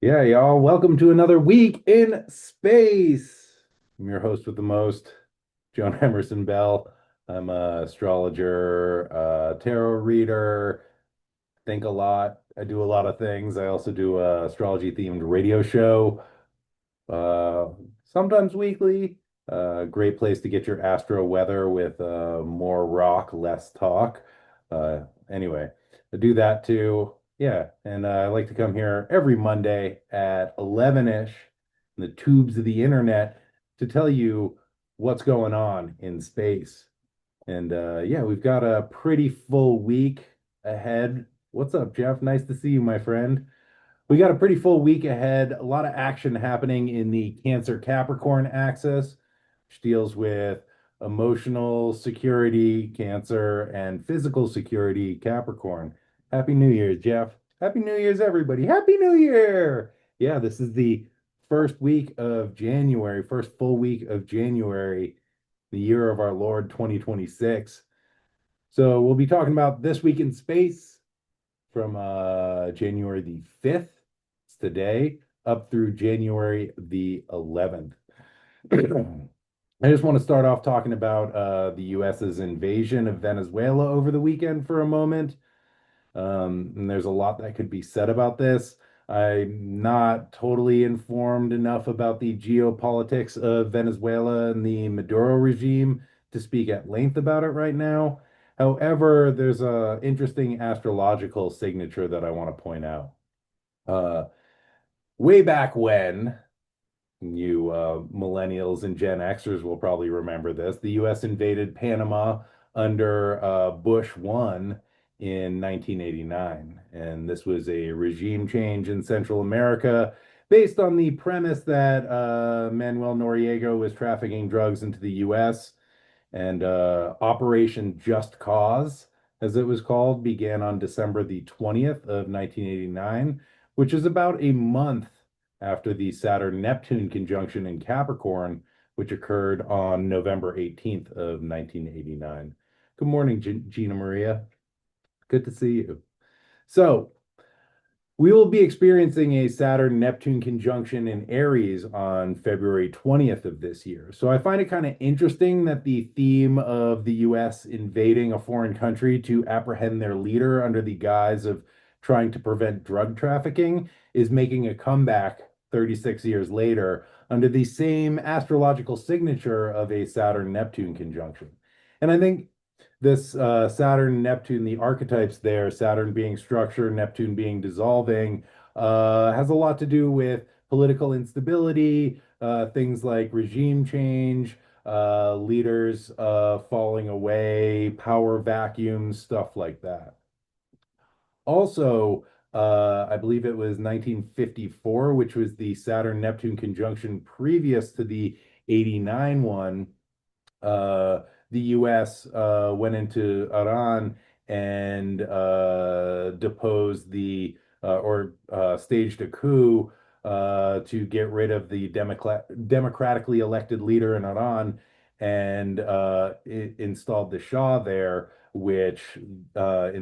Yeah, y'all, welcome to another week in space. I'm your host with the most, Joan Emerson Bell. I'm a astrologer, tarot reader, think a lot. I do a lot of things. I also do a astrology themed radio show, uh, sometimes weekly. Great place to get your astro weather with more rock, less talk. Anyway, I do that too. Yeah, and I like to come here every Monday at 11-ish in the tubes of the internet to tell you what's going on in space. And yeah, we've got a pretty full week ahead. What's up, Jeff? Nice to see you, my friend. We got a pretty full week ahead. A lot of action happening in the Cancer Capricorn axis, which deals with emotional security, Cancer, and physical security, Capricorn. Happy New Year, Jeff. Happy New Year's, everybody. Happy New Year. Yeah, this is the first week of January, first full week of January, the year of our Lord 2026. So we'll be talking about this week in space from January the 5th, it's today, up through January the 11th. I just want to start off talking about the US's invasion of Venezuela over the weekend for a moment. And there's a lot that could be said about this. I'm not totally informed enough about the geopolitics of Venezuela and the Maduro regime to speak at length about it right now. However, there's a interesting astrological signature that I want to point out. Uh, Way back when, you millennials and Gen Xers will probably remember this. The U.S. invaded Panama under Bush 1 in 1989. And this was a regime change in Central America based on the premise that Manuel Noriega was trafficking drugs into the U.S. And Operation Just Cause, as it was called, began on December the 20th of 1989, which is about a month after the Saturn-Neptune conjunction in Capricorn, which occurred on November 18th of 1989. Good morning, Gina Maria. Good to see you. So, we will be experiencing a Saturn Neptune conjunction in Aries on February 20th of this year. So I find it kind of interesting that the theme of the US invading a foreign country to apprehend their leader under the guise of trying to prevent drug trafficking is making a comeback 36 years later under the same astrological signature of a Saturn Neptune conjunction. And I think this Saturn, Neptune, the archetypes there, Saturn being structure, Neptune being dissolving, has a lot to do with political instability, things like regime change, leaders falling away, power vacuums, stuff like that. Also, I believe it was 1954, which was the Saturn Neptune conjunction previous to the 89 one. The US went into Iran and deposed or staged a coup to get rid of the democratically elected leader in Iran and installed the Shah there, which in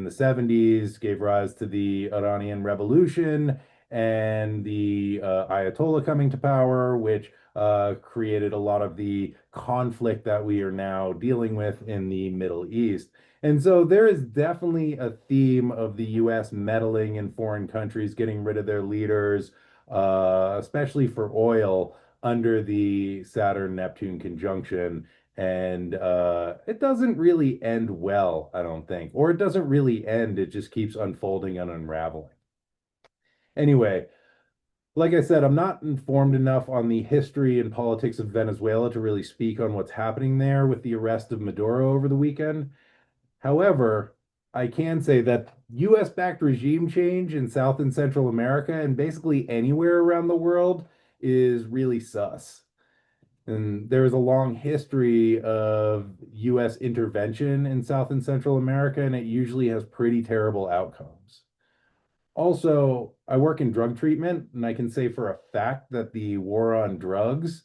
the 70s gave rise to the Iranian Revolution and the Ayatollah coming to power, which created a lot of the conflict that we are now dealing with in the Middle East. And so there is definitely a theme of the US meddling in foreign countries, getting rid of their leaders, especially for oil under the Saturn Neptune conjunction. And it doesn't really end well, I don't think. Or it doesn't really end, it just keeps unfolding and unraveling. Anyway, like I said, I'm not informed enough on the history and politics of Venezuela to really speak on what's happening there with the arrest of Maduro over the weekend. However, I can say that US backed regime change in South and Central America and basically anywhere around the world is really sus. And there is a long history of US intervention in South and Central America, and it usually has pretty terrible outcomes. Also, I work in drug treatment, and I can say for a fact that the war on drugs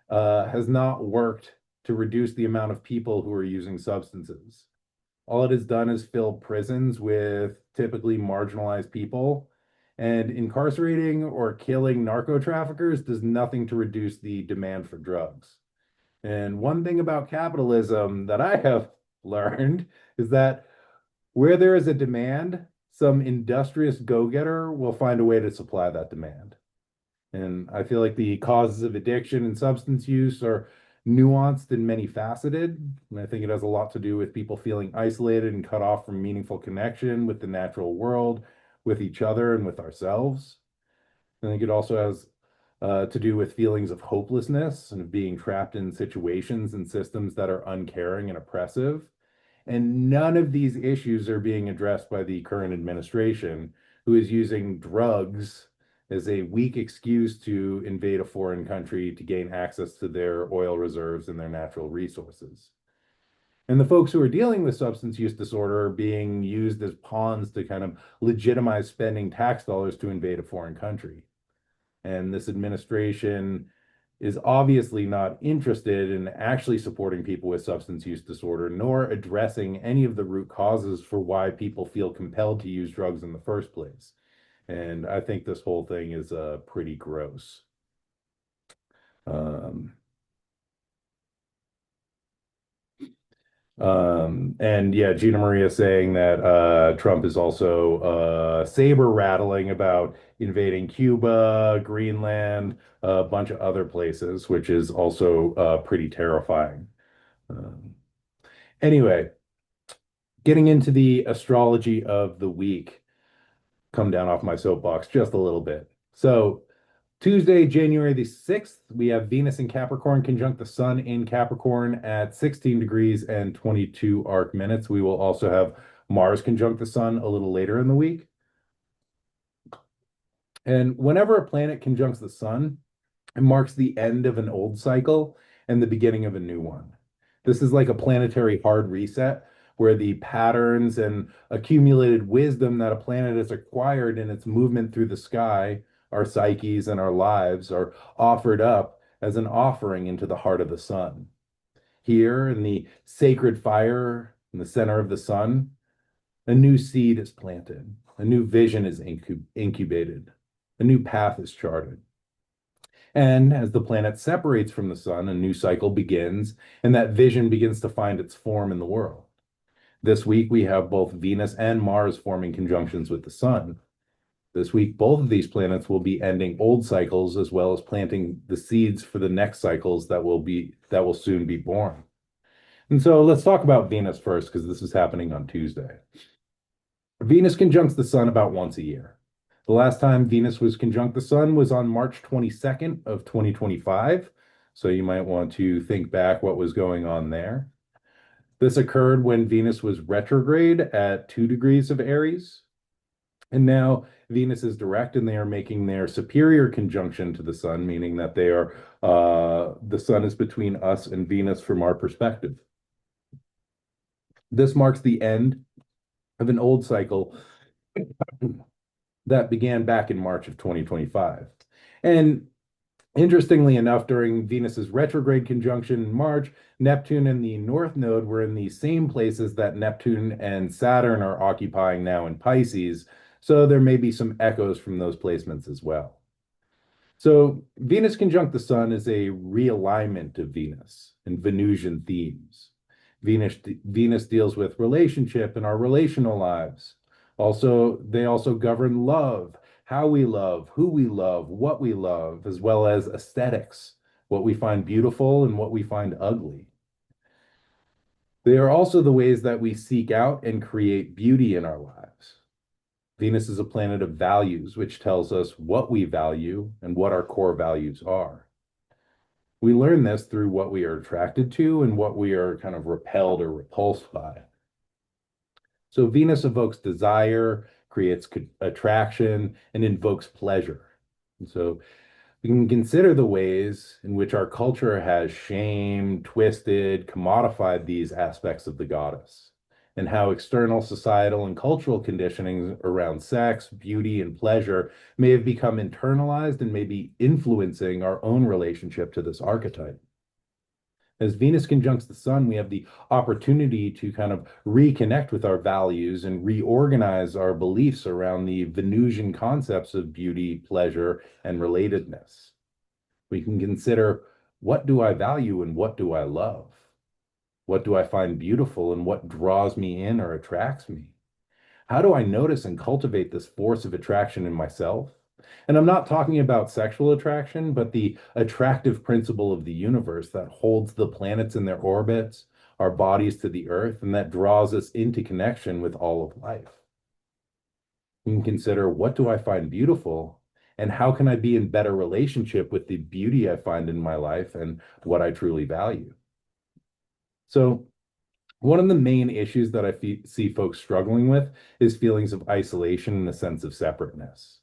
has not worked to reduce the amount of people who are using substances. All it has done is fill prisons with typically marginalized people. And incarcerating or killing narco traffickers does nothing to reduce the demand for drugs. And one thing about capitalism that I have learned is that where there is a demand, some industrious go-getter will find a way to supply that demand. And I feel like the causes of addiction and substance use are nuanced and many faceted. And I think it has a lot to do with people feeling isolated and cut off from meaningful connection with the natural world, with each other, and with ourselves. I think it also has to do with feelings of hopelessness and of being trapped in situations and systems that are uncaring and oppressive. And none of these issues are being addressed by the current administration, who is using drugs as a weak excuse to invade a foreign country to gain access to their oil reserves and their natural resources. And the folks who are dealing with substance use disorder are being used as pawns to kind of legitimize spending tax dollars to invade a foreign country. And this administration is obviously not interested in actually supporting people with substance use disorder, nor addressing any of the root causes for why people feel compelled to use drugs in the first place. And I think this whole thing is pretty gross. Um, and yeah, Gina Maria saying that Trump is also saber rattling about invading Cuba, Greenland, a bunch of other places, which is also pretty terrifying. Um, anyway, getting into the astrology of the week, come down off my soapbox just a little bit. So Tuesday, January the 6th, we have Venus in Capricorn conjunct the Sun in Capricorn at 16 degrees and 22 arc minutes. We will also have Mars conjunct the Sun a little later in the week. And whenever a planet conjuncts the Sun, it marks the end of an old cycle and the beginning of a new one. This is like a planetary hard reset where the patterns and accumulated wisdom that a planet has acquired in its movement through the sky, our psyches and our lives, are offered up as an offering into the heart of the sun. Here in the sacred fire in the center of the sun, a new seed is planted, a new vision is incubated, a new path is charted. And as the planet separates from the sun, a new cycle begins, and that vision begins to find its form in the world. This week, we have both Venus and Mars forming conjunctions with the sun. This week, both of these planets will be ending old cycles as well as planting the seeds for the next cycles that will soon be born. And so let's talk about Venus first, because this is happening on Tuesday. Venus conjuncts the sun about once a year. The last time Venus was conjunct the sun was on March 22nd of 2025. So you might want to think back what was going on there. This occurred when Venus was retrograde at 2 degrees of Aries. And now Venus is direct and they are making their superior conjunction to the sun, meaning that the sun is between us and Venus from our perspective. This marks the end of an old cycle that began back in March of 2025. And interestingly enough, during Venus's retrograde conjunction in March, Neptune and the North Node were in the same places that Neptune and Saturn are occupying now in Pisces. So there may be some echoes from those placements as well. So Venus conjunct the Sun is a realignment of Venus and Venusian themes. Venus deals with relationship and our relational lives. Also, they also govern love, how we love, who we love, what we love, as well as aesthetics, what we find beautiful and what we find ugly. They are also the ways that we seek out and create beauty in our lives. Venus is a planet of values, which tells us what we value and what our core values are. We learn this through what we are attracted to and what we are kind of repelled or repulsed by. So Venus evokes desire, creates attraction, and invokes pleasure. And so we can consider the ways in which our culture has shamed, twisted, commodified these aspects of the goddess, and how external societal and cultural conditionings around sex, beauty, and pleasure may have become internalized and may be influencing our own relationship to this archetype. As Venus conjuncts the sun, we have the opportunity to kind of reconnect with our values and reorganize our beliefs around the Venusian concepts of beauty, pleasure, and relatedness. We can consider, what do I value and what do I love? What do I find beautiful and what draws me in or attracts me? How do I notice and cultivate this force of attraction in myself? And I'm not talking about sexual attraction, but the attractive principle of the universe that holds the planets in their orbits, our bodies to the earth, and that draws us into connection with all of life. We can consider, what do I find beautiful? And how can I be in better relationship with the beauty I find in my life and what I truly value? So, one of the main issues that I see folks struggling with is feelings of isolation and a sense of separateness.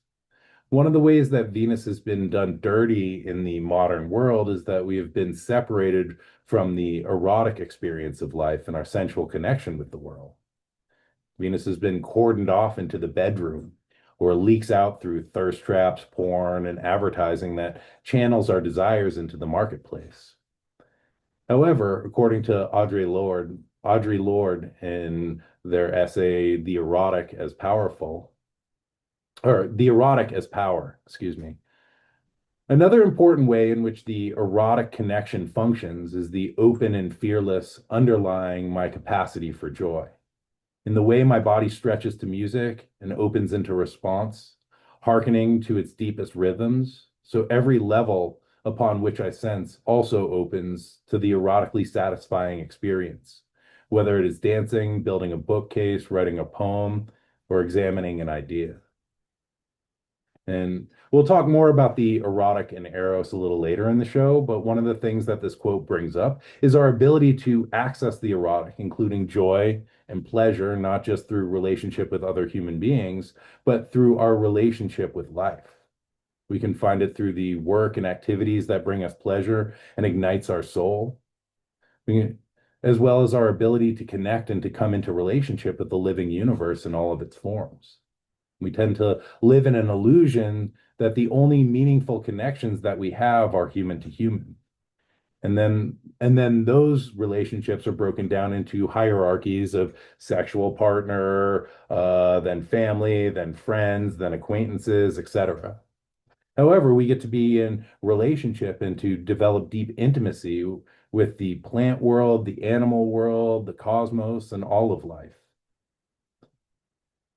One of the ways that Venus has been done dirty in the modern world is that we have been separated from the erotic experience of life and our sensual connection with the world. Venus has been cordoned off into the bedroom or leaks out through thirst traps, porn, and advertising that channels our desires into the marketplace. However, according to Audre Lorde in their essay, The Erotic as Powerful, or The Erotic as Power, excuse me. Another important way in which the erotic connection functions is the open and fearless underlying my capacity for joy. In the way my body stretches to music and opens into response, hearkening to its deepest rhythms, so every level upon which I sense also opens to the erotically satisfying experience, whether it is dancing, building a bookcase, writing a poem, or examining an idea. And we'll talk more about the erotic and Eros a little later in the show, but one of the things that this quote brings up is our ability to access the erotic, including joy and pleasure, not just through relationship with other human beings, but through our relationship with life. We can find it through the work and activities that bring us pleasure and ignites our soul, as well as our ability to connect and to come into relationship with the living universe in all of its forms. We tend to live in an illusion that the only meaningful connections that we have are human to human. And then those relationships are broken down into hierarchies of sexual partner, then family, then friends, then acquaintances, etc. However, we get to be in relationship and to develop deep intimacy with the plant world, the animal world, the cosmos, and all of life.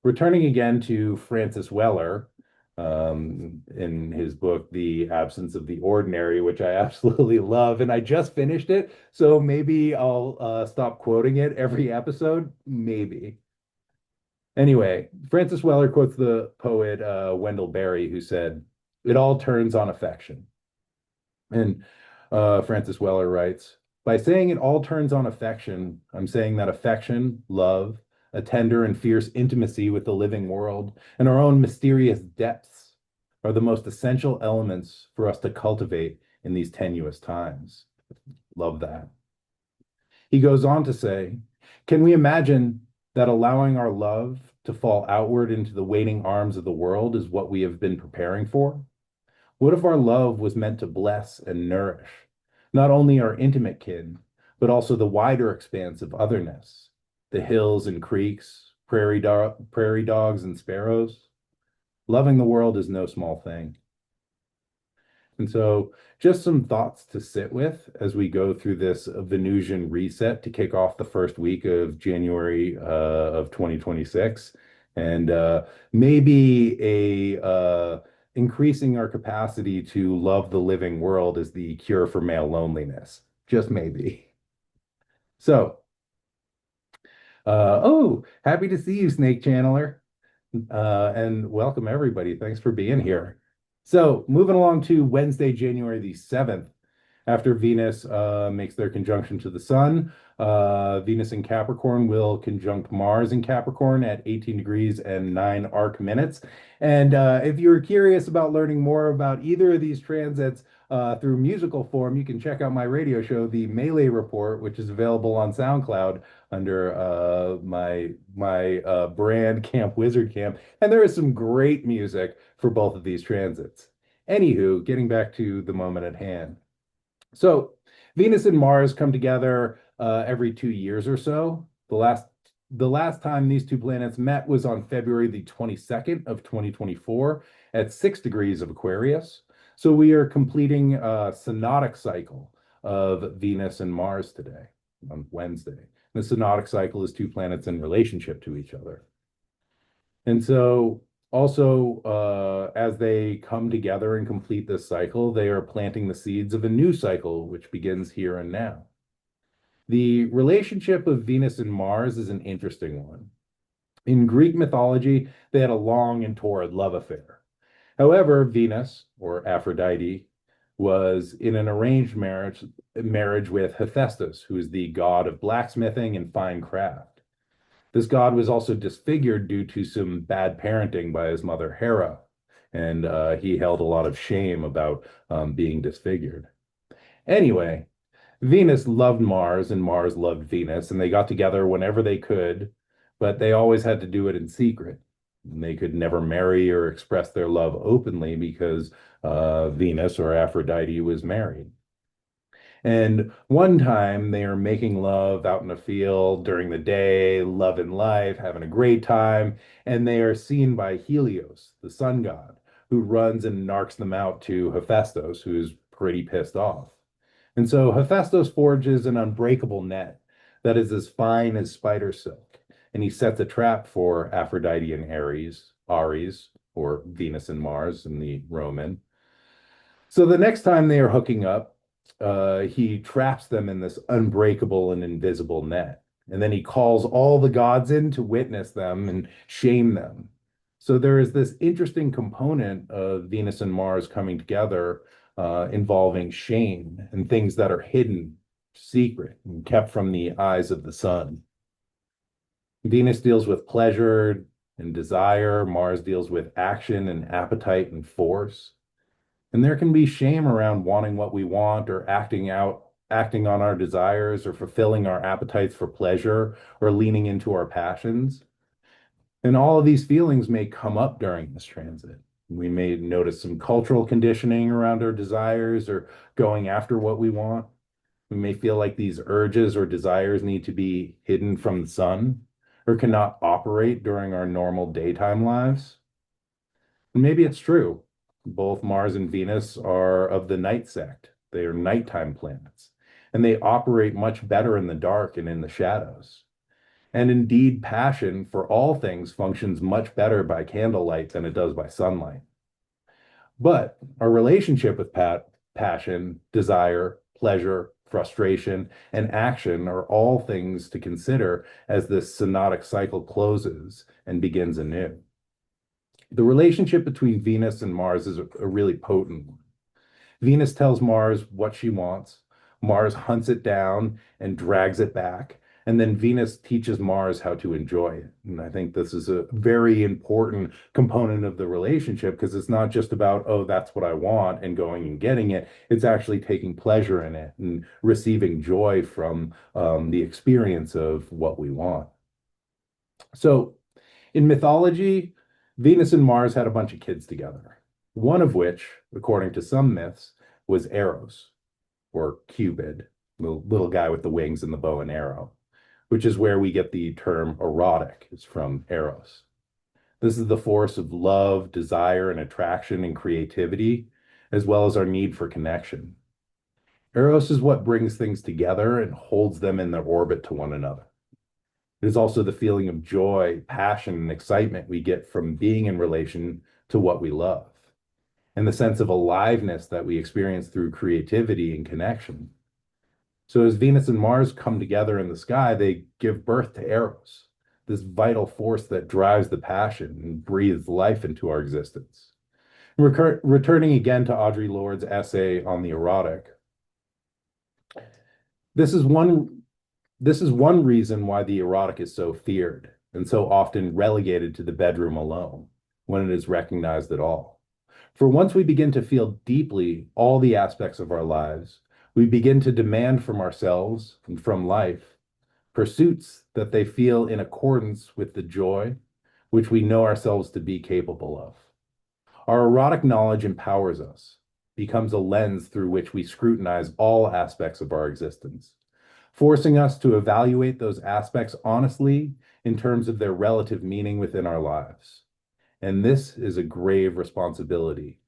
Returning again to Francis Weller, in his book, The Absence of the Ordinary, which I absolutely love, and I just finished it, so maybe I'll stop quoting it every episode, maybe. Anyway, Francis Weller quotes the poet Wendell Berry, who said, "It all turns on affection." And Francis Weller writes, "By saying it all turns on affection, I'm saying that affection, love, a tender and fierce intimacy with the living world, and our own mysterious depths are the most essential elements for us to cultivate in these tenuous times." Love that. He goes on to say, "Can we imagine that allowing our love to fall outward into the waiting arms of the world is what we have been preparing for? What if our love was meant to bless and nourish not only our intimate kin, but also the wider expanse of otherness, the hills and creeks, prairie dogs and sparrows? Loving the world is no small thing." And so, just some thoughts to sit with as we go through this Venusian reset to kick off the first week of January of 2026, and maybe a increasing our capacity to love the living world is the cure for male loneliness. Just maybe. So, oh, happy to see you, Snake Channeler. And welcome everybody. Thanks for being here. So moving along to Wednesday, January the 7th, after Venus makes their conjunction to the sun, Venus in Capricorn will conjunct Mars in Capricorn at 18 degrees and 9 arc minutes. And if you're curious about learning more about either of these transits through musical form, you can check out my radio show, The Melee Report, which is available on SoundCloud under my brand Camp Wizard Camp. And there is some great music for both of these transits. Anywho, getting back to the moment at hand. So Venus and Mars come together every 2 years or so. The last time these two planets met was on February the 22nd of 2024 at 6 degrees of Aquarius. So we are completing a synodic cycle of Venus and Mars today on Wednesday. The synodic cycle is two planets in relationship to each other. And so also, as they come together and complete this cycle, they are planting the seeds of a new cycle, which begins here and now. The relationship of Venus and Mars is an interesting one. In Greek mythology, they had a long and torrid love affair. However, Venus, or Aphrodite, was in an arranged marriage with Hephaestus, who is the god of blacksmithing and fine craft. This god was also disfigured due to some bad parenting by his mother Hera, and he held a lot of shame about being disfigured. Anyway, Venus loved Mars and Mars loved Venus, and they got together whenever they could, but they always had to do it in secret. And they could never marry or express their love openly because Venus or Aphrodite was married. And one time they are making love out in a field during the day, loving life, having a great time, and they are seen by Helios, the sun god, who runs and narks them out to Hephaestus, who's pretty pissed off. And so Hephaestus forges an unbreakable net that is as fine as spider silk, and he sets a trap for Aphrodite and Ares, or Venus and Mars in the Roman. So the next time they are hooking up, he traps them in this unbreakable and invisible net. And then he calls all the gods in to witness them and shame them. So there is this interesting component of Venus and Mars coming together involving shame and things that are hidden, secret, and kept from the eyes of the sun. Venus deals with pleasure and desire. Mars deals with action and appetite and force. And there can be shame around wanting what we want or acting on our desires or fulfilling our appetites for pleasure or leaning into our passions. And all of these feelings may come up during this transit. We may notice some cultural conditioning around our desires or going after what we want. We may feel like these urges or desires need to be hidden from the sun or cannot operate during our normal daytime lives. And maybe it's true. Both Mars and Venus are of the night sect. They are nighttime planets, and they operate much better in the dark and in the shadows. And indeed, passion for all things functions much better by candlelight than it does by sunlight. But our relationship with passion, desire, pleasure, frustration, and action are all things to consider as this synodic cycle closes and begins anew. The relationship between Venus and Mars is a really potent one. Venus tells Mars what she wants. Mars hunts it down and drags it back. And then Venus teaches Mars how to enjoy it. And I think this is a very important component of the relationship because it's not just about, oh, that's what I want and going and getting it. It's actually taking pleasure in it and receiving joy from the experience of what we want. So in mythology, Venus and Mars had a bunch of kids together, one of which, according to some myths, was Eros, or Cupid, the little guy with the wings and the bow and arrow, which is where we get the term erotic, is from Eros. This is the force of love, desire, and attraction and creativity, as well as our need for connection. Eros is what brings things together and holds them in their orbit to one another. It is also the feeling of joy, passion, and excitement we get from being in relation to what we love, and the sense of aliveness that we experience through creativity and connection. So as Venus and Mars come together in the sky, they give birth to Eros, this vital force that drives the passion and breathes life into our existence. Returning again to Audre Lorde's essay on the erotic, this is one reason why the erotic is so feared and so often relegated to the bedroom alone when it is recognized at all. For once we begin to feel deeply all the aspects of our lives, we begin to demand from ourselves and from life pursuits that they feel in accordance with the joy which we know ourselves to be capable of. Our erotic knowledge empowers us. becomes a lens through which we scrutinize all aspects of our existence, forcing us to evaluate those aspects honestly in terms of their relative meaning within our lives. And this is a grave responsibility,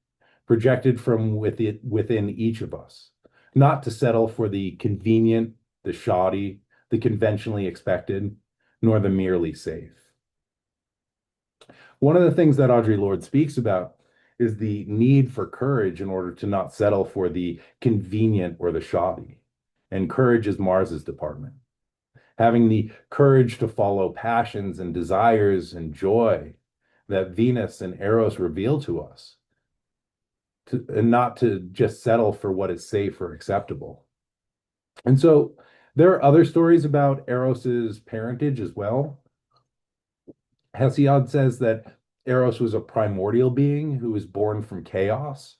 projected from within each of us, not to settle for the convenient, the shoddy, the conventionally expected, nor the merely safe. One of the things that Audre Lorde speaks about is the need for courage in order to not settle for the convenient or the shoddy. And courage is Mars's department. Having the courage to follow passions and desires and joy that Venus and Eros reveal to us, and not to just settle for what is safe or acceptable. And so there are other stories about Eros's parentage as well. Hesiod says that Eros was a primordial being who was born from chaos.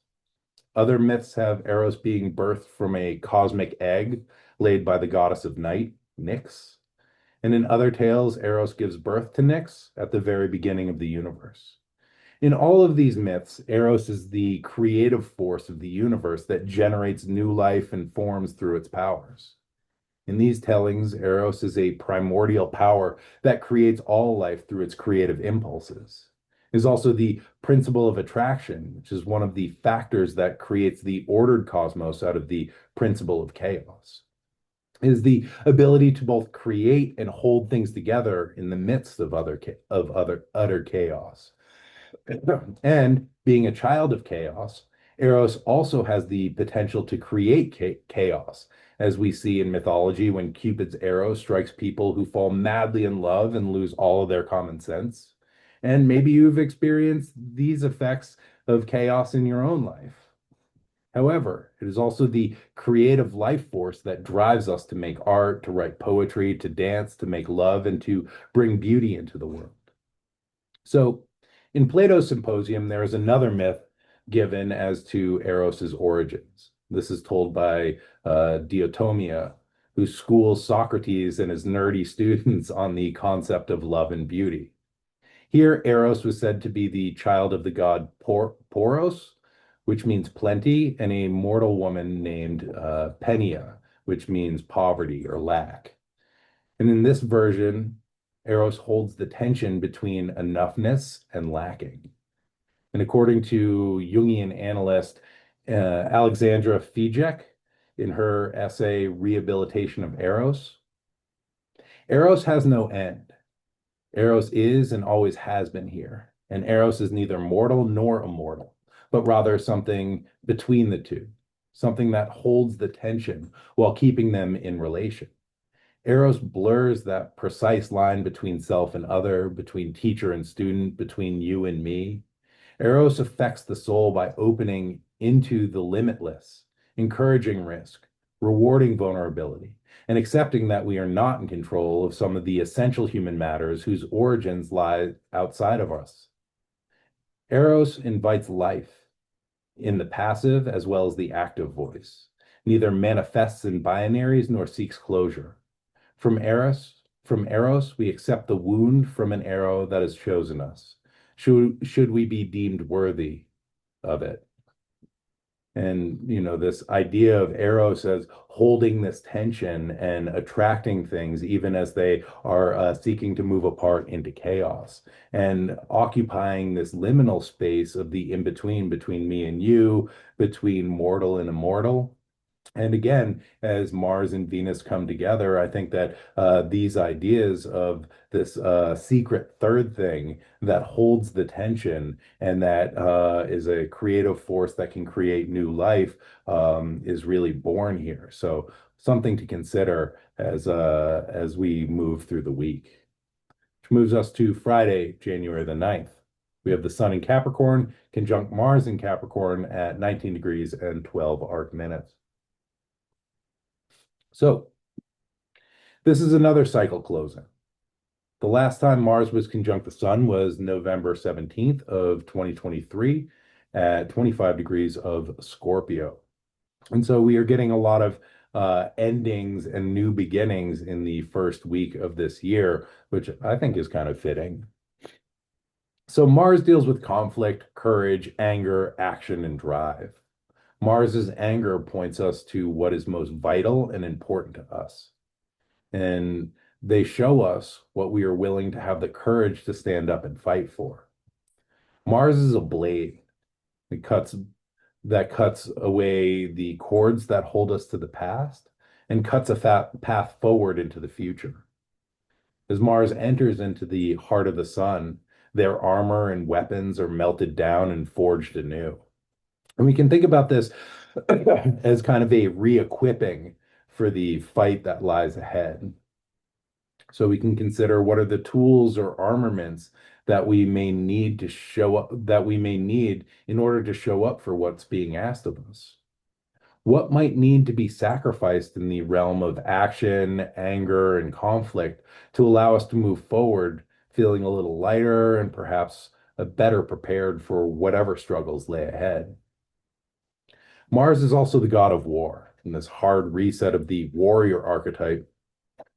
Other myths have Eros being birthed from a cosmic egg laid by the goddess of night, Nyx. And in other tales, Eros gives birth to Nyx at the very beginning of the universe. In all of these myths, Eros is the creative force of the universe that generates new life and forms through its powers. In these tellings, Eros is a primordial power that creates all life through its creative impulses. It is also the principle of attraction, which is one of the factors that creates the ordered cosmos out of the principle of chaos. It is the ability to both create and hold things together in the midst of utter chaos. And being a child of chaos, Eros also has the potential to create chaos, as we see in mythology when Cupid's arrow strikes people who fall madly in love and lose all of their common sense. And maybe you've experienced these effects of chaos in your own life. However, it is also the creative life force that drives us to make art, to write poetry, to dance, to make love, and to bring beauty into the world. So, in Plato's Symposium, there is another myth given as to Eros's origins. This is told by Diotomia, who schools Socrates and his nerdy students on the concept of love and beauty. Here, Eros was said to be the child of the god Poros, which means plenty, and a mortal woman named Penia, which means poverty or lack. And in this version, Eros holds the tension between enoughness and lacking. And according to Jungian analyst Alexandra Fijek, in her essay Rehabilitation of Eros, Eros has no end. Eros is and always has been here. And Eros is neither mortal nor immortal, but rather something between the two, something that holds the tension while keeping them in relation. Eros blurs that precise line between self and other, between teacher and student, between you and me. Eros affects the soul by opening into the limitless, encouraging risk, rewarding vulnerability, and accepting that we are not in control of some of the essential human matters whose origins lie outside of us. Eros invites life in the passive as well as the active voice, neither manifests in binaries nor seeks closure. From Eros, we accept the wound from an arrow that has chosen us. Should we be deemed worthy of it? And, this idea of Eros as holding this tension and attracting things, even as they are seeking to move apart into chaos, and occupying this liminal space of the in-between between me and you, between mortal and immortal. And again, as Mars and Venus come together, I think that these ideas of this secret third thing that holds the tension and that is a creative force that can create new life is really born here. So something to consider as we move through the week, which moves us to Friday, January the 9th. We have the Sun in Capricorn, conjunct Mars in Capricorn at 19 degrees and 12 arc minutes. So this is another cycle closing. The last time Mars was conjunct the Sun was November 17th of 2023 at 25 degrees of Scorpio. And so we are getting a lot of endings and new beginnings in the first week of this year, which I think is kind of fitting. So Mars deals with conflict, courage, anger, action, and drive. Mars's anger points us to what is most vital and important to us. And they show us what we are willing to have the courage to stand up and fight for. Mars is a blade. It cuts that cuts away the cords that hold us to the past and cuts a fat path forward into the future. As Mars enters into the heart of the sun, their armor and weapons are melted down and forged anew. And we can think about this as kind of a re-equipping for the fight that lies ahead. So we can consider what are the tools or armaments that we may need to show up, that we may need in order to show up for what's being asked of us. What might need to be sacrificed in the realm of action, anger, and conflict to allow us to move forward, feeling a little lighter and perhaps better prepared for whatever struggles lay ahead. Mars is also the god of war, and this hard reset of the warrior archetype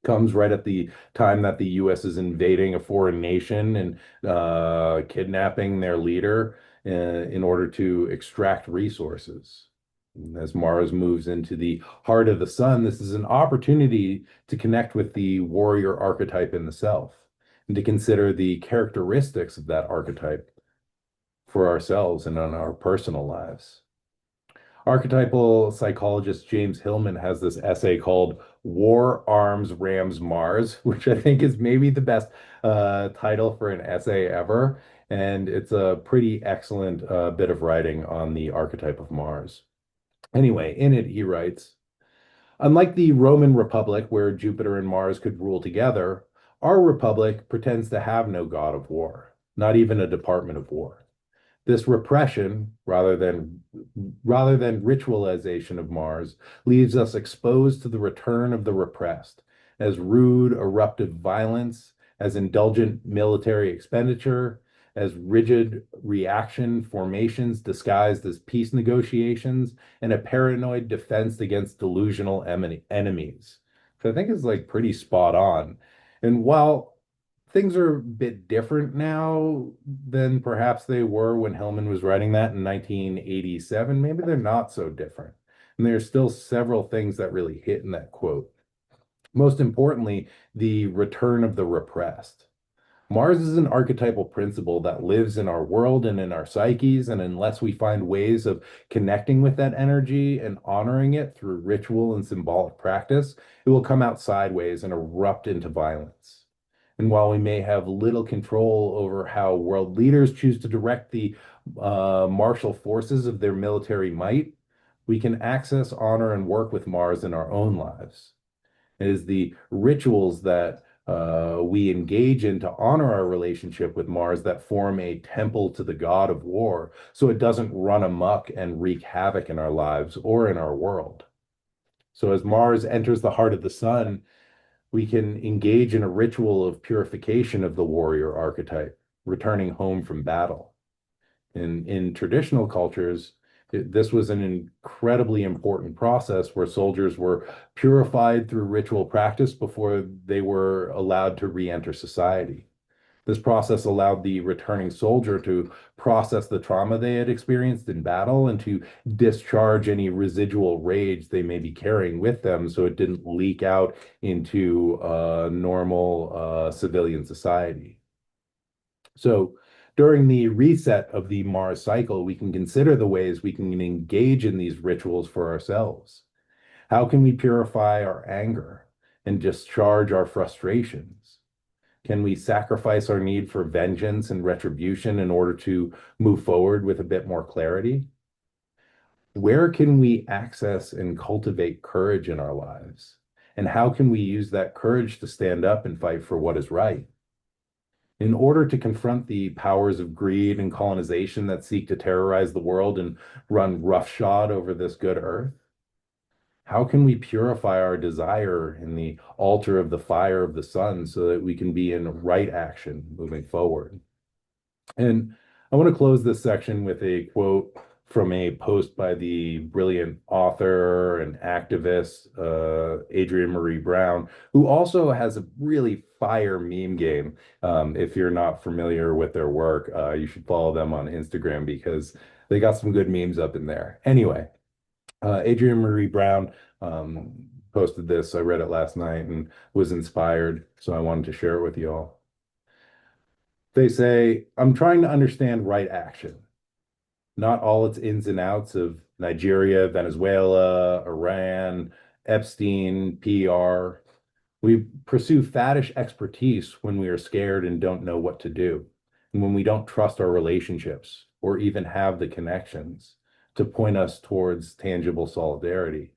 comes right at the time that the US is invading a foreign nation and kidnapping their leader in order to extract resources. And as Mars moves into the heart of the sun, this is an opportunity to connect with the warrior archetype in the self and to consider the characteristics of that archetype for ourselves and on our personal lives. Archetypal psychologist James Hillman has this essay called War, Arms, Rams, Mars, which I think is maybe the best title for an essay ever. And it's a pretty excellent bit of writing on the archetype of Mars. Anyway, in it, he writes, unlike the Roman Republic, where Jupiter and Mars could rule together, our republic pretends to have no god of war, not even a department of war. This repression, rather than ritualization of Mars, leaves us exposed to the return of the repressed, as rude, eruptive violence, as indulgent military expenditure, as rigid reaction formations disguised as peace negotiations, and a paranoid defense against delusional enemies. So I think it's like pretty spot on. And while things are a bit different now than perhaps they were when Hellman was writing that in 1987. Maybe they're not so different. And there's still several things that really hit in that quote. Most importantly, the return of the repressed. Mars is an archetypal principle that lives in our world and in our psyches, and unless we find ways of connecting with that energy and honoring it through ritual and symbolic practice, it will come out sideways and erupt into violence. And while we may have little control over how world leaders choose to direct the martial forces of their military might, we can access, honor, and work with Mars in our own lives. It is the rituals that we engage in to honor our relationship with Mars that form a temple to the god of war, so it doesn't run amok and wreak havoc in our lives or in our world. So as Mars enters the heart of the sun, we can engage in a ritual of purification of the warrior archetype, returning home from battle. In traditional cultures, this was an incredibly important process where soldiers were purified through ritual practice before they were allowed to re-enter society. This process allowed the returning soldier to process the trauma they had experienced in battle and to discharge any residual rage they may be carrying with them so it didn't leak out into normal civilian society. So during the reset of the Mars cycle, we can consider the ways we can engage in these rituals for ourselves. How can we purify our anger and discharge our frustrations? Can we sacrifice our need for vengeance and retribution in order to move forward with a bit more clarity? Where can we access and cultivate courage in our lives? And how can we use that courage to stand up and fight for what is right? In order to confront the powers of greed and colonization that seek to terrorize the world and run roughshod over this good earth, how can we purify our desire in the altar of the fire of the sun so that we can be in right action moving forward? And I want to close this section with a quote from a post by the brilliant author and activist, Adrienne Maree Brown, who also has a really fire meme game. If you're not familiar with their work, you should follow them on Instagram because they got some good memes up in there. Anyway, Adrienne Marie Brown um, posted this. I read it last night and was inspired, so I wanted to share it with you all. They say, I'm trying to understand right action, not all its ins and outs of Nigeria, Venezuela, Iran, Epstein, PR. We pursue faddish expertise when we are scared and don't know what to do, and when we don't trust our relationships or even have the connections to point us towards tangible solidarity.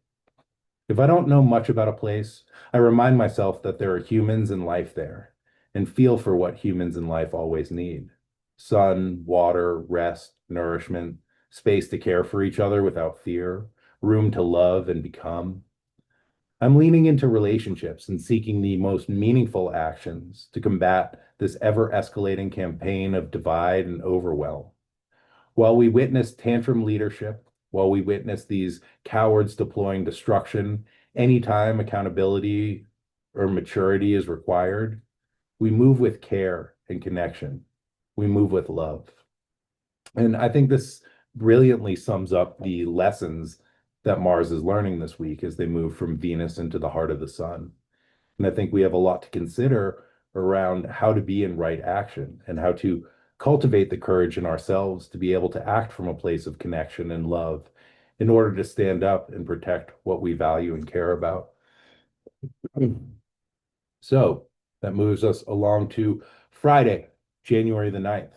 If I don't know much about a place, I remind myself that there are humans in life there and feel for what humans in life always need: sun, water, rest, nourishment, space to care for each other without fear, room to love and become. I'm leaning into relationships and seeking the most meaningful actions to combat this ever escalating campaign of divide and overwhelm. While we witness tantrum leadership, while we witness these cowards deploying destruction, anytime accountability or maturity is required, we move with care and connection. We move with love. And I think this brilliantly sums up the lessons that Mars is learning this week as they move from Venus into the heart of the sun. And I think we have a lot to consider around how to be in right action and how to cultivate the courage in ourselves to be able to act from a place of connection and love in order to stand up and protect what we value and care about. So that moves us along to Friday, January the 9th.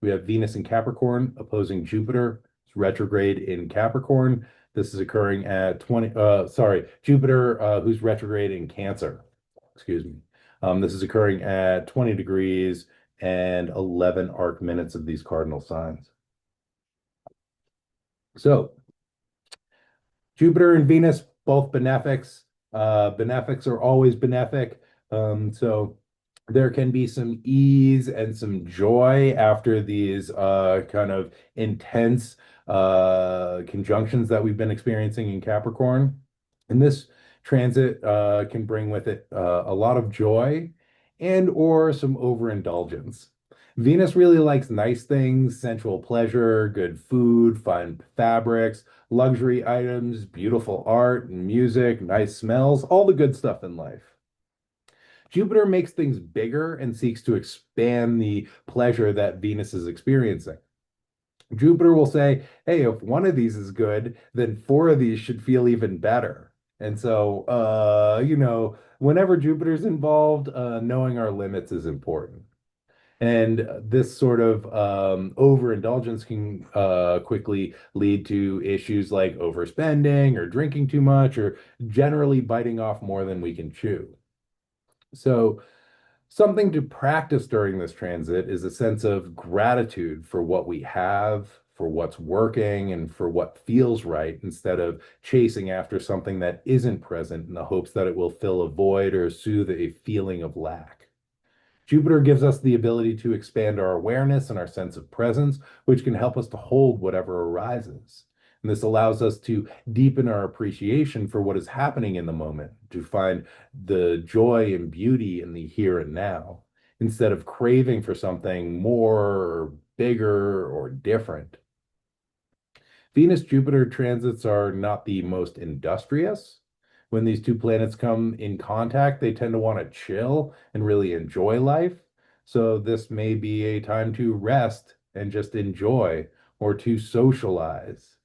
We have Venus in Capricorn opposing Jupiter. It's retrograde in Capricorn. This is occurring at 20, Jupiter, who's retrograde in Cancer. Excuse me. This is occurring at 20 degrees and 11 arc minutes of these cardinal signs. So Jupiter and Venus, both benefics. Benefics are always benefic. So there can be some ease and some joy after these kind of intense conjunctions that we've been experiencing in Capricorn. And this transit can bring with it a lot of joy and or some overindulgence. Venus really likes nice things, sensual pleasure, good food, fun fabrics, luxury items, beautiful art and music, nice smells, all the good stuff in life. Jupiter makes things bigger and seeks to expand the pleasure that Venus is experiencing. Jupiter will say, hey, if one of these is good, then four of these should feel even better. And so, whenever Jupiter's involved, knowing our limits is important. And this sort of overindulgence can quickly lead to issues like overspending or drinking too much or generally biting off more than we can chew. So, something to practice during this transit is a sense of gratitude for what we have, for what's working, and for what feels right, instead of chasing after something that isn't present in the hopes that it will fill a void or soothe a feeling of lack. Jupiter gives us the ability to expand our awareness and our sense of presence, which can help us to hold whatever arises. And this allows us to deepen our appreciation for what is happening in the moment, to find the joy and beauty in the here and now, instead of craving for something more or bigger or different. Venus Jupiter transits are not the most industrious. When these two planets come in contact, they tend to want to chill and really enjoy life. So, this may be a time to rest and just enjoy or to socialize.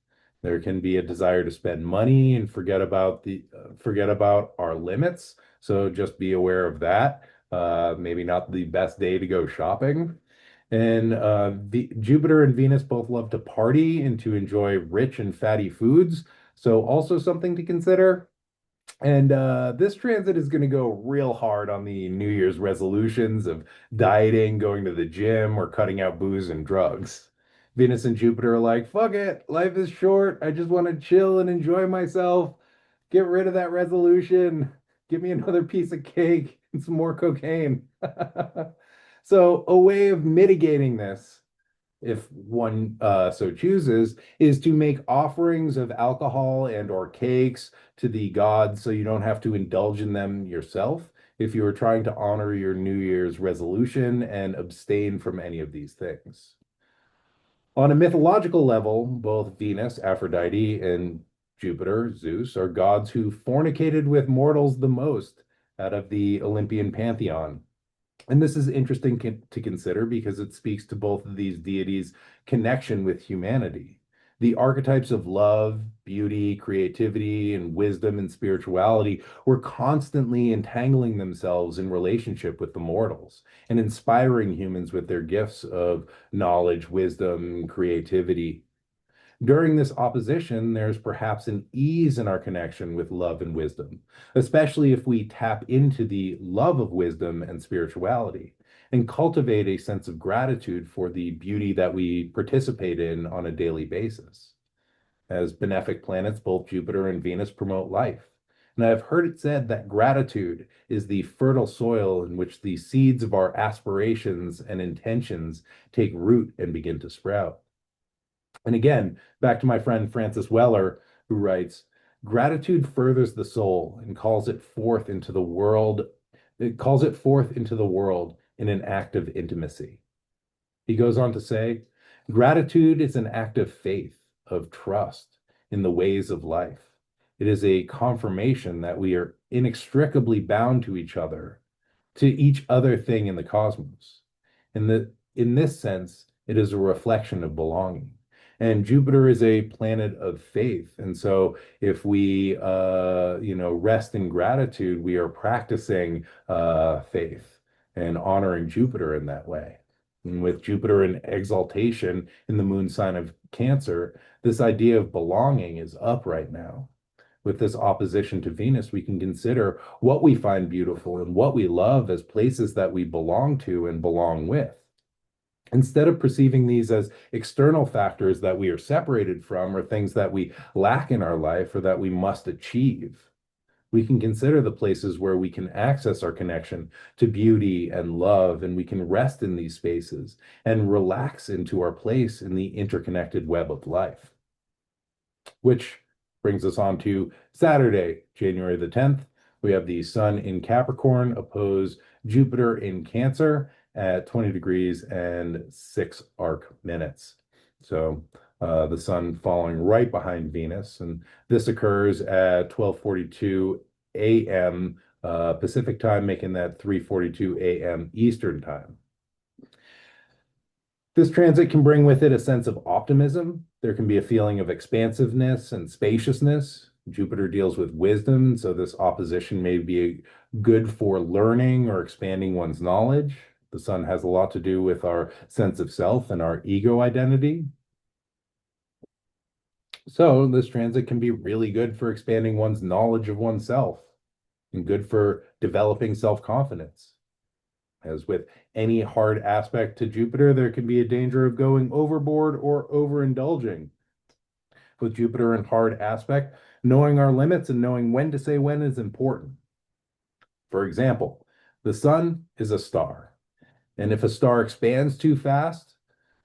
There can be a desire to spend money and forget about our limits. So, just be aware of that. Maybe not the best day to go shopping. And Jupiter and Venus both love to party and to enjoy rich and fatty foods. So, also something to consider. And this transit is going to go real hard on the New Year's resolutions of dieting, going to the gym, or cutting out booze and drugs. Venus and Jupiter are like, fuck it, life is short. I just want to chill and enjoy myself. Get rid of that resolution. Give me another piece of cake and some more cocaine. So, a way of mitigating this, if one so chooses, is to make offerings of alcohol and or cakes to the gods so you don't have to indulge in them yourself if you are trying to honor your New Year's resolution and abstain from any of these things. On a mythological level, both Venus, Aphrodite, and Jupiter, Zeus, are gods who fornicated with mortals the most out of the Olympian pantheon. And this is interesting to consider because it speaks to both of these deities' connection with humanity. The archetypes of love, beauty, creativity, and wisdom and spirituality were constantly entangling themselves in relationship with the mortals and inspiring humans with their gifts of knowledge, wisdom, creativity. During this opposition, there's perhaps an ease in our connection with love and wisdom, especially if we tap into the love of wisdom and spirituality and cultivate a sense of gratitude for the beauty that we participate in on a daily basis. As benefic planets, both Jupiter and Venus promote life. And I've heard it said that gratitude is the fertile soil in which the seeds of our aspirations and intentions take root and begin to sprout. And again, back to my friend Francis Weller, who writes, gratitude furthers the soul and calls it forth into the world. It calls it forth into the world in an act of intimacy. He goes on to say, gratitude is an act of faith, of trust in the ways of life. It is a confirmation that we are inextricably bound to each other, to each other thing in the cosmos. In this sense, it is a reflection of belonging. And Jupiter is a planet of faith. And so if we, rest in gratitude, we are practicing faith and honoring Jupiter in that way. And with Jupiter in exaltation in the moon sign of Cancer, this idea of belonging is up right now. With this opposition to Venus, we can consider what we find beautiful and what we love as places that we belong to and belong with. Instead of perceiving these as external factors that we are separated from or things that we lack in our life or that we must achieve, we can consider the places where we can access our connection to beauty and love, and we can rest in these spaces and relax into our place in the interconnected web of life. Which brings us on to Saturday, January the 10th. We have the Sun in Capricorn oppose Jupiter in Cancer at 20 degrees and 6 arc minutes. So the Sun falling right behind Venus, and this occurs at 12:42 a.m. Pacific time, making that 3:42 a.m. Eastern time. This transit can bring with it a sense of optimism. There can be a feeling of expansiveness and spaciousness. Jupiter deals with wisdom, so this opposition may be good for learning or expanding one's knowledge. The Sun has a lot to do with our sense of self and our ego identity. So this transit can be really good for expanding one's knowledge of oneself and good for developing self-confidence. As with any hard aspect to Jupiter, there can be a danger of going overboard or overindulging. With Jupiter in hard aspect, knowing our limits and knowing when to say when is important. For example, the Sun is a star. And if a star expands too fast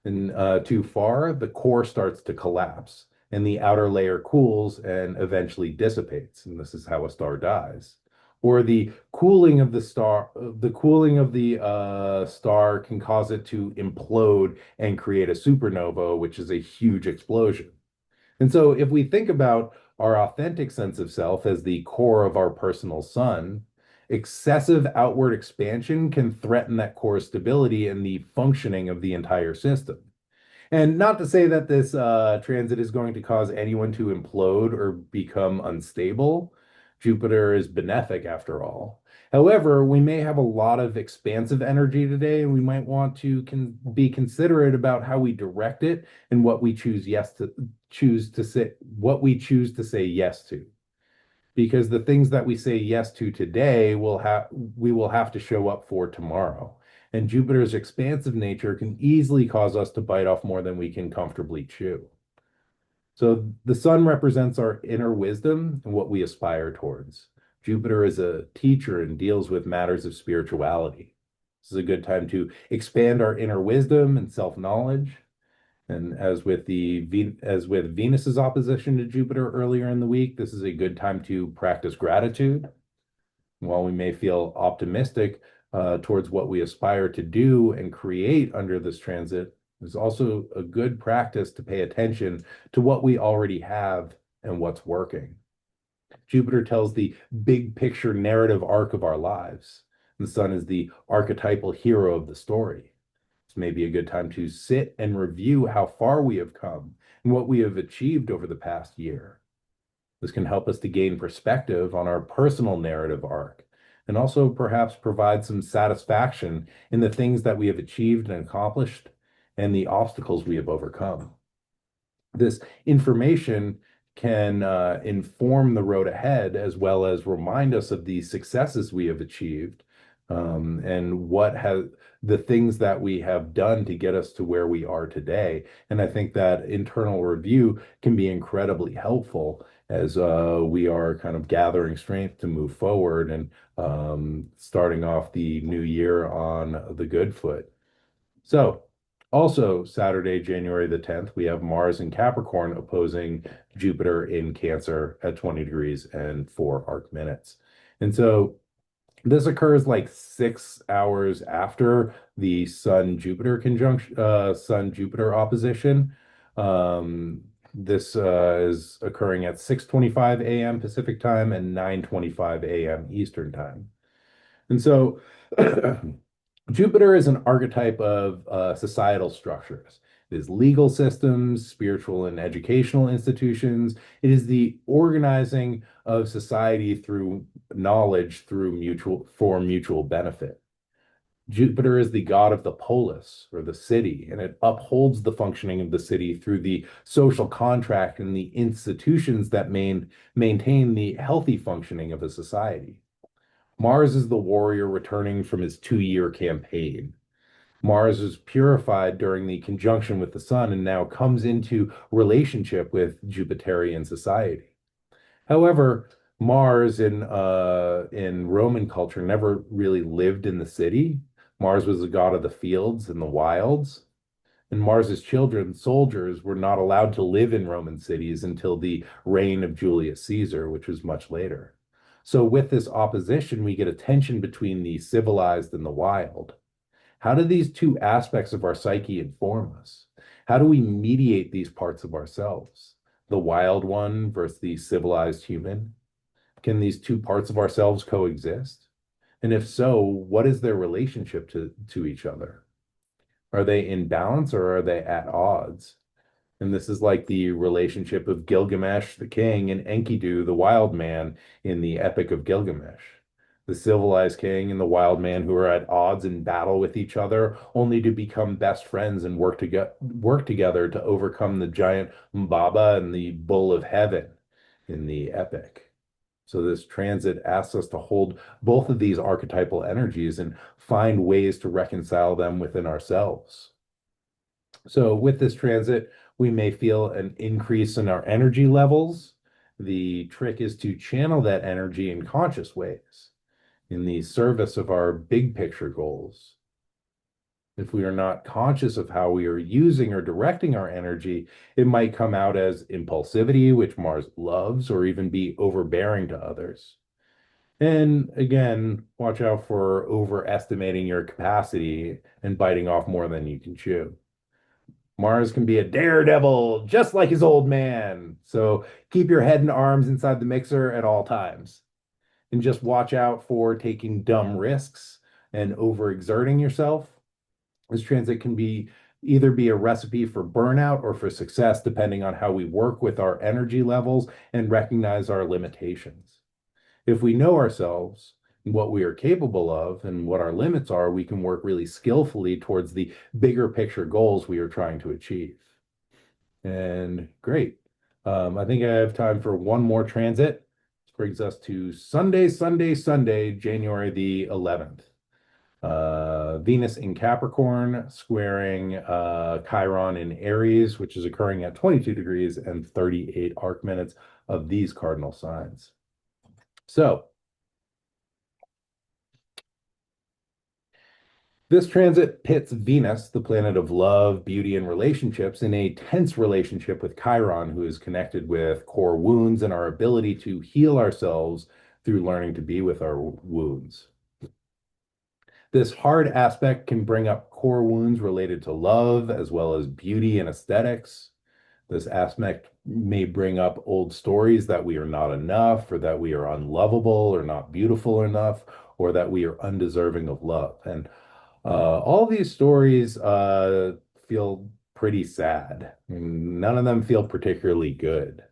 and too far, the core starts to collapse and the outer layer cools and eventually dissipates. And this is how a star dies. Or the cooling of the star, star can cause it to implode and create a supernova, which is a huge explosion. And so if we think about our authentic sense of self as the core of our personal sun, excessive outward expansion can threaten that core stability and the functioning of the entire system. And not to say that this transit is going to cause anyone to implode or become unstable. Jupiter is benefic after all. However, we may have a lot of expansive energy today, and we might want to be considerate about how we direct it and what we choose to say yes to. Because the things that we say yes to today we will have to show up for tomorrow. And Jupiter's expansive nature can easily cause us to bite off more than we can comfortably chew. So the Sun represents our inner wisdom and what we aspire towards. Jupiter is a teacher and deals with matters of spirituality. This is a good time to expand our inner wisdom and self-knowledge. And as with Venus's opposition to Jupiter earlier in the week, this is a good time to practice gratitude. While we may feel optimistic towards what we aspire to do and create under this transit, it's also a good practice to pay attention to what we already have and what's working. Jupiter tells the big picture narrative arc of our lives. The sun is the archetypal hero of the story. It's maybe a good time to sit and review how far we have come and what we have achieved over the past year. This can help us to gain perspective on our personal narrative arc and also perhaps provide some satisfaction in the things that we have achieved and accomplished and the obstacles we have overcome. This information can inform the road ahead as well as remind us of the successes we have achieved, and what have the things that we have done to get us to where we are today. And I think that internal review can be incredibly helpful as we are kind of gathering strength to move forward and starting off the new year on the good foot. So, also Saturday, January the 10th, we have Mars in Capricorn opposing Jupiter in Cancer at 20 degrees and 4 arc minutes. And so this occurs like 6 hours after the Sun Jupiter conjunction, Sun Jupiter opposition. This is occurring at 6:25 a.m. Pacific time and 9:25 a.m. Eastern time. And so Jupiter is an archetype of societal structures. It is legal systems, spiritual and educational institutions. It is the organizing of society through knowledge for mutual benefit. Jupiter is the god of the polis or the city, and it upholds the functioning of the city through the social contract and the institutions that maintain the healthy functioning of a society. Mars is the warrior returning from his 2-year campaign. Mars is purified during the conjunction with the sun and now comes into relationship with Jupiterian society. However, Mars in Roman culture never really lived in the city. Mars was the god of the fields and the wilds. And Mars's children, soldiers, were not allowed to live in Roman cities until the reign of Julius Caesar, which was much later. So with this opposition, we get a tension between the civilized and the wild. How do these two aspects of our psyche inform us? How do we mediate these parts of ourselves? The wild one versus the civilized human? Can these two parts of ourselves coexist? And if so, what is their relationship to each other? Are they in balance or are they at odds? And this is like the relationship of Gilgamesh, the king, and Enkidu, the wild man, in the Epic of Gilgamesh. The civilized king and the wild man who are at odds in battle with each other, only to become best friends and work together to overcome the giant Mbaba and the bull of heaven in the epic. So this transit asks us to hold both of these archetypal energies and find ways to reconcile them within ourselves. So with this transit, we may feel an increase in our energy levels. The trick is to channel that energy in conscious ways in the service of our big picture goals. If we are not conscious of how we are using or directing our energy, it might come out as impulsivity, which Mars loves, or even be overbearing to others. And again, watch out for overestimating your capacity and biting off more than you can chew. Mars can be a daredevil, just like his old man. So keep your head and arms inside the mixer at all times. And just watch out for taking dumb risks and overexerting yourself. This transit can either be a recipe for burnout or for success, depending on how we work with our energy levels and recognize our limitations. If we know ourselves, what we are capable of and what our limits are, we can work really skillfully towards the bigger picture goals we are trying to achieve. And great. I think I have time for one more transit. This brings us to Sunday, January the 11th. Venus in Capricorn squaring Chiron in Aries, which is occurring at 22 degrees and 38 arc minutes of these cardinal signs. So this transit pits Venus, the planet of love, beauty, and relationships, in a tense relationship with Chiron, who is connected with core wounds and our ability to heal ourselves through learning to be with our wounds. This hard aspect can bring up core wounds related to love, as well as beauty and aesthetics. This aspect may bring up old stories that we are not enough, or that we are unlovable, or not beautiful enough, or that we are undeserving of love. And all these stories feel pretty sad. None of them feel particularly good.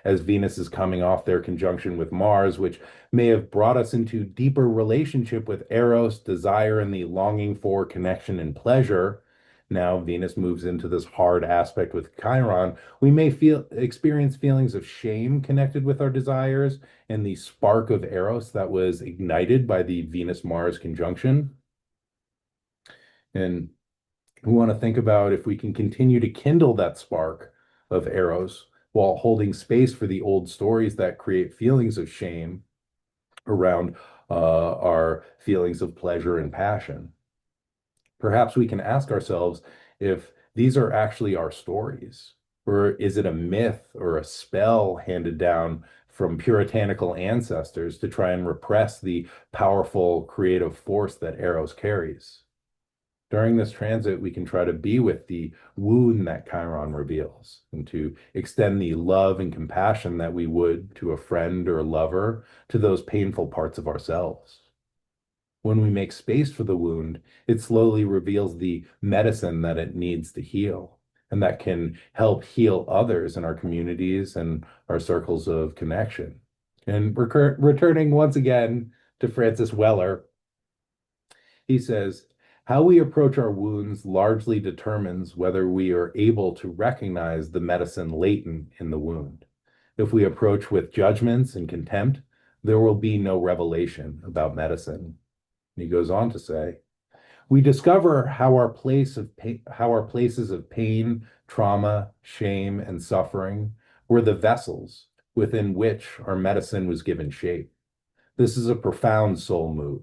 As Venus is coming off their conjunction with Mars, which may have brought us into deeper relationship with Eros, desire, and the longing for connection and pleasure. Now Venus moves into this hard aspect with Chiron. We may experience feelings of shame connected with our desires and the spark of Eros that was ignited by the Venus-Mars conjunction. And we want to think about if we can continue to kindle that spark of Eros while holding space for the old stories that create feelings of shame around our feelings of pleasure and passion. Perhaps we can ask ourselves if these are actually our stories, or is it a myth or a spell handed down from puritanical ancestors to try and repress the powerful creative force that Eros carries? During this transit, we can try to be with the wound that Chiron reveals and to extend the love and compassion that we would to a friend or a lover to those painful parts of ourselves. When we make space for the wound, it slowly reveals the medicine that it needs to heal and that can help heal others in our communities and our circles of connection. And returning once again to Francis Weller, he says, how we approach our wounds largely determines whether we are able to recognize the medicine latent in the wound. If we approach with judgments and contempt, there will be no revelation about medicine. And he goes on to say, we discover how our places of pain, trauma, shame, and suffering were the vessels within which our medicine was given shape. This is a profound soul move,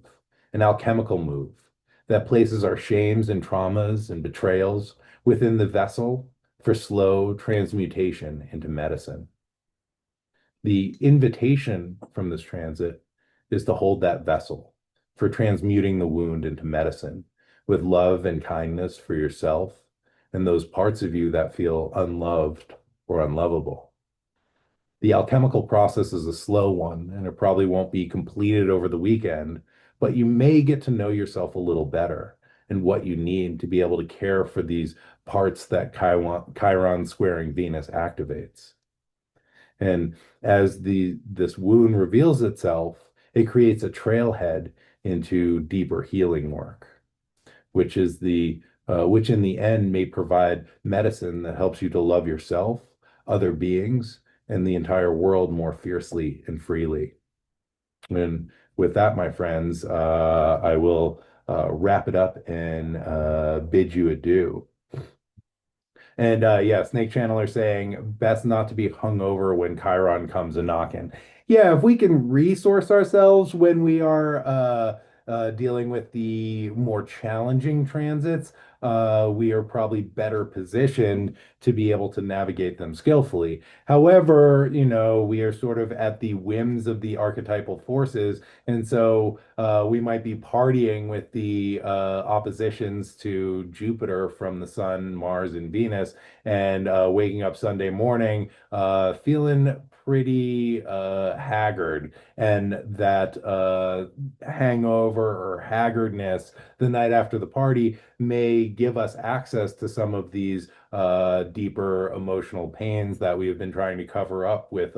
an alchemical move that places our shames and traumas and betrayals within the vessel for slow transmutation into medicine. The invitation from this transit is to hold that vessel for transmuting the wound into medicine with love and kindness for yourself and those parts of you that feel unloved or unlovable. The alchemical process is a slow one, and it probably won't be completed over the weekend, but you may get to know yourself a little better and what you need to be able to care for these parts that Chiron squaring Venus activates. And as this wound reveals itself, it creates a trailhead into deeper healing work, which which in the end may provide medicine that helps you to love yourself, other beings, and the entire world more fiercely and freely. And with that, my friends, I will wrap it up and bid you adieu. And yeah, Snake Channel are saying best not to be hungover when Chiron comes a knocking. Yeah, if we can resource ourselves when we are dealing with the more challenging transits, we are probably better positioned to be able to navigate them skillfully. However, we are sort of at the whims of the archetypal forces, and so we might be partying with the oppositions to Jupiter from the Sun, Mars, and Venus, and waking up Sunday morning feeling pretty haggard, and that hangover or haggardness the night after the party may give us access to some of these deeper emotional pains that we have been trying to cover up with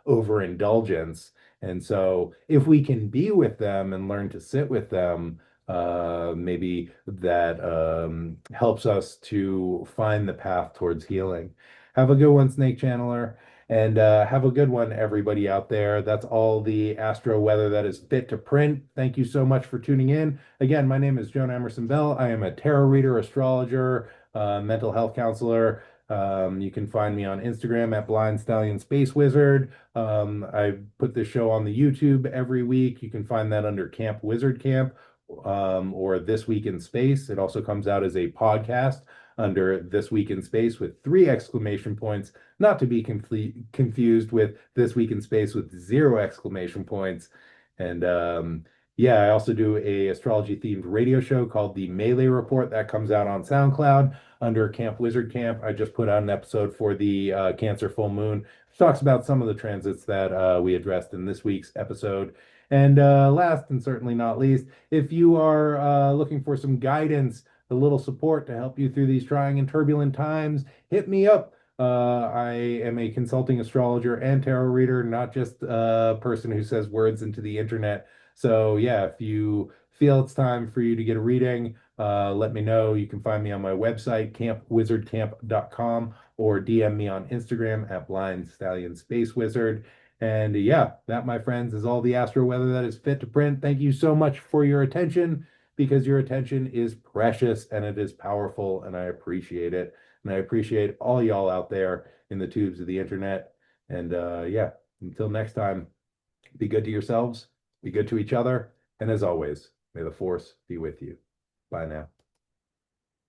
overindulgence. And so, if we can be with them and learn to sit with them, maybe that helps us to find the path towards healing. Have a good one, Snake Channeler. And have a good one, everybody out there. That's all the astro weather that is fit to print. Thank you so much for tuning in. Again, my name is Joan Emerson Bell. I am a tarot reader, astrologer, mental health counselor. You can find me on Instagram at Blind Stallion Space Wizard. I put this show on the YouTube every week. You can find that under Camp Wizard Camp or This Week in Space. It also comes out as a podcast under This Week in Space with 3 exclamation points, not to be confused with This Week in Space with 0 exclamation points. And yeah, I also do a astrology themed radio show called the Melee Report that comes out on SoundCloud. under Camp Wizard Camp. I just put out an episode for the Cancer full moon, which talks about some of the transits that we addressed in this week's episode. And last and certainly not least, if you are looking for some guidance, a little support to help you through these trying and turbulent times, hit me up. I am a consulting astrologer and tarot reader, not just a person who says words into the internet. So yeah, if you feel it's time for you to get a reading, let me know. You can find me on my website, campwizardcamp.com, or DM me on Instagram at Blind Stallion Space Wizard. And yeah, that, my friends, is all the astro weather that is fit to print. Thank you so much for your attention, because your attention is precious and it is powerful, and I appreciate it. And I appreciate all y'all out there in the tubes of the internet. And yeah, until next time, be good to yourselves, be good to each other, and as always, may the force be with you. Bye now.